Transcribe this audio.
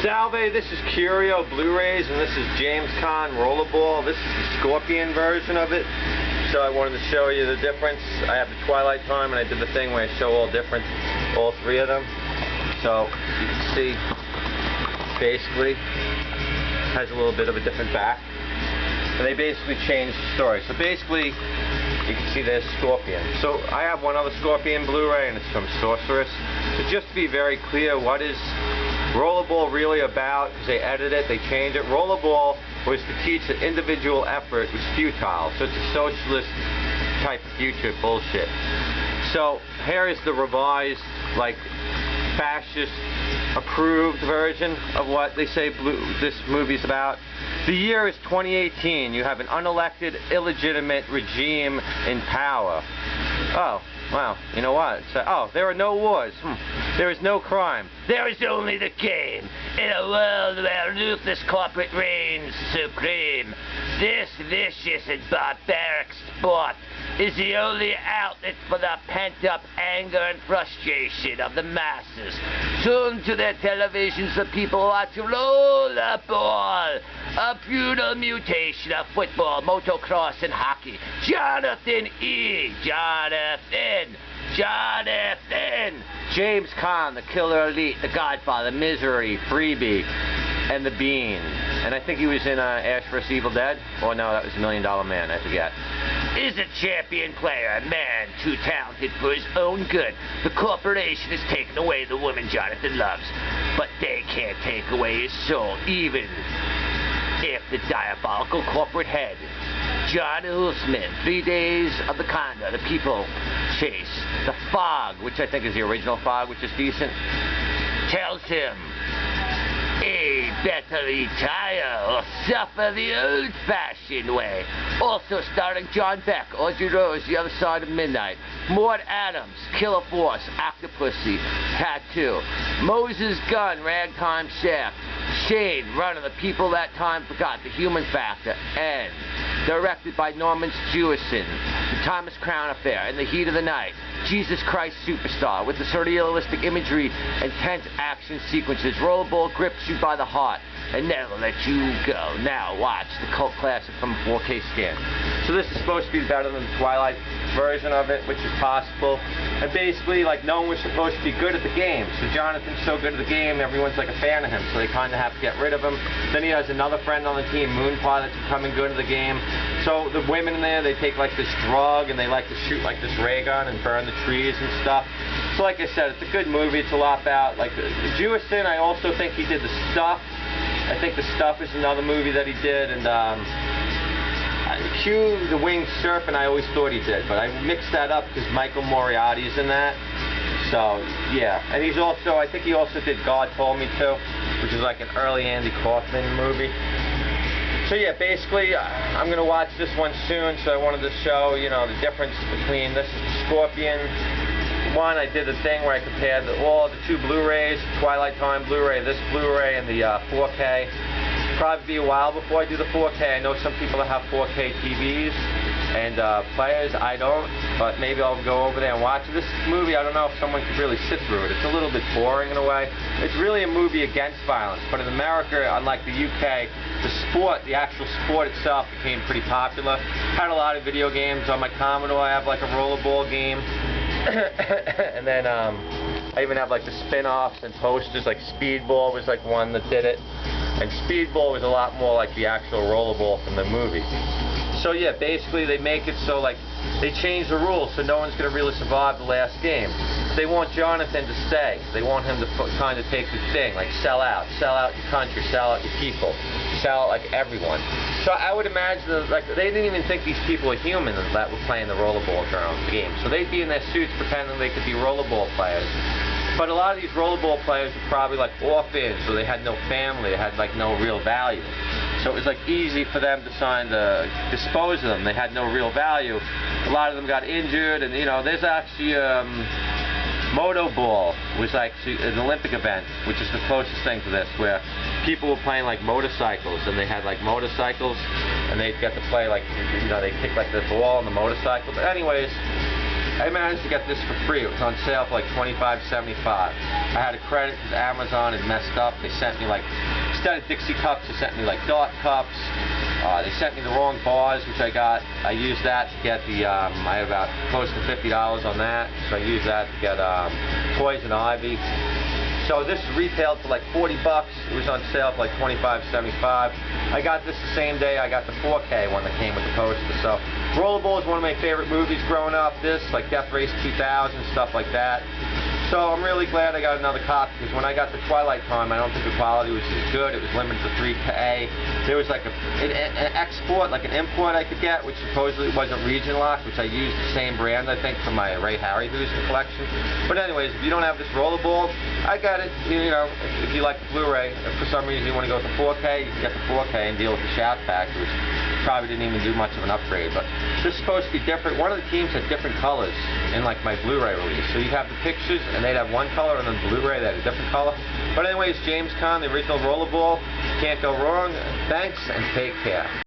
Salve, this is Curio Blu-rays, and this is Caan Rollerball. This is the Scorpion version of it. So I wanted to show you the difference. I have the Twilight Time, and I did the thing where I show all three of them. So you can see, basically, has a little bit of a different back. And they basically changed the story. So basically, you can see there's Scorpion. So I have one other Scorpion Blu-ray, and it's from Sorceress. So just to be very clear, what is Rollerball really about? Because they edit it, they change it. Rollerball was to teach that individual effort was futile. So it's a socialist type of future bullshit. So here is the revised, like, fascist approved version of what they say this movie's about. The year is 2018. You have an unelected, illegitimate regime in power. Oh, well, you know what? So, oh, there are no wars. There is no crime. There is only the game. In a world where ruthless corporate reigns supreme, this vicious and barbaric sport is the only outlet for the pent-up anger and frustration of the masses. Tuned to their televisions, the people watch Rollerball, a brutal mutation of football, motocross, and hockey. Jonathan E. Jonathan. James Caan, the Killer Elite, the Godfather, Misery, Freebie, and the Bean. And I think he was in Ash vs. Evil Dead. Oh no, that was $1 Million Man, I forget. Is a champion player, a man too talented for his own good. The corporation has taken away the woman Jonathan loves, but they can't take away his soul, even if the diabolical corporate head, John Houseman, 3 days of the Conda, the people chase, the fog, which I think is the original fog, which is decent, tells him, better retire or suffer the old-fashioned way. Also starring John Beck, Audrey Rose, The Other Side of Midnight, Maud Adams, Killer Force, Octopussy, Tattoo, Moses Gunn, Ragtime Shaft, Shane, Runner, The People That Time Forgot, The Human Factor, and directed by Norman Jewison, The Thomas Crown Affair, In the Heat of the Night, Jesus Christ Superstar, with the surrealistic imagery and tense action sequences. Rollerball grips you by the heart and never let you go. Now watch the cult classic from a 4K scan. So this is supposed to be better than the Twilight version of it, which is possible. And basically, like, no one was supposed to be good at the game. So Jonathan's so good at the game, everyone's like a fan of him, so they kind of have to get rid of him. Then he has another friend on the team, Moonpaw, that's becoming good at the game. So the women in there, they take like this drug and they like to shoot like this ray gun and burn the trees and stuff. So like I said, it's a good movie. It's a lot about, like, Jewison, I also think he did The Stuff. I think The Stuff is another movie that he did, and Q, the Winged Serpent, I always thought he did, but I mixed that up because Michael Moriarty's in that. So yeah, and he's also, I think he also did God Told Me To, which is like an early Andy Kaufman movie. So yeah, basically, I'm going to watch this one soon, so I wanted to show, you know, the difference between this is the Scorpion one. I did the thing where I compared all the two Blu-rays, Twilight Time Blu-ray, this Blu-ray, and the 4K. Probably be a while before I do the 4K. I know some people that have 4K TVs and players. I don't, but maybe I'll go over there and watch it. This movie, I don't know if someone could really sit through it. It's a little bit boring in a way. It's really a movie against violence, but in America, unlike the UK, the sport, the actual sport itself became pretty popular. Had a lot of video games on my Commodore. I have like a rollerball game. And then I even have like the spin-offs and posters, like Speedball was like one that did it. And Speedball was a lot more like the actual rollerball from the movie. So yeah, basically they make it so like they change the rules so no one's going to really survive the last game. They want Jonathan to stay. They want him to kind of take the thing, like sell out your country, sell out your people, sell out like everyone. So I would imagine that, like, they didn't even think these people were human that were playing the rollerball game. So they'd be in their suits pretending they could be rollerball players. But a lot of these rollerball players were probably like orphans, or they had no family, they had like no real value. So it was like easy for them to dispose of them. They had no real value. A lot of them got injured, and you know, there's actually Moto Ball was like an Olympic event, which is the closest thing to this, where people were playing like motorcycles, and they had like motorcycles, and they got to play like, you know, they kick like the ball on the motorcycle. But anyways, I managed to get this for free. It was on sale for like $25.75. I had a credit because Amazon had messed up. They sent me like, instead of Dixie cups, they sent me like Dart cups. They sent me the wrong bars, which I got. I used that to get the, I had about close to $50 on that. So I used that to get Poison Ivy. So this retailed for like $40. It was on sale for like $25.75. I got this the same day I got the 4K one that came with the poster. So Rollerball is one of my favorite movies growing up. This, like Death Race 2000, stuff like that. So I'm really glad I got another copy, because when I got the Twilight Time, I don't think the quality was as good. It was limited to 3K. There was like an export, like an import I could get, which supposedly wasn't region locked, which I used the same brand, I think, for my Ray Harryhausen collection. But anyways, if you don't have this Rollerball, I got it. You know, if you like the Blu-ray, if for some reason you want to go with the 4K, you can get the 4K and deal with the Shout Factor, which probably didn't even do much of an upgrade. But this is supposed to be different. One of the teams had different colors in like my Blu-ray release. So you'd have the pictures, and they'd have one color, and then Blu-ray they had a different color. But anyways, James Caan, the original Rollerball. Can't go wrong. Thanks, and take care.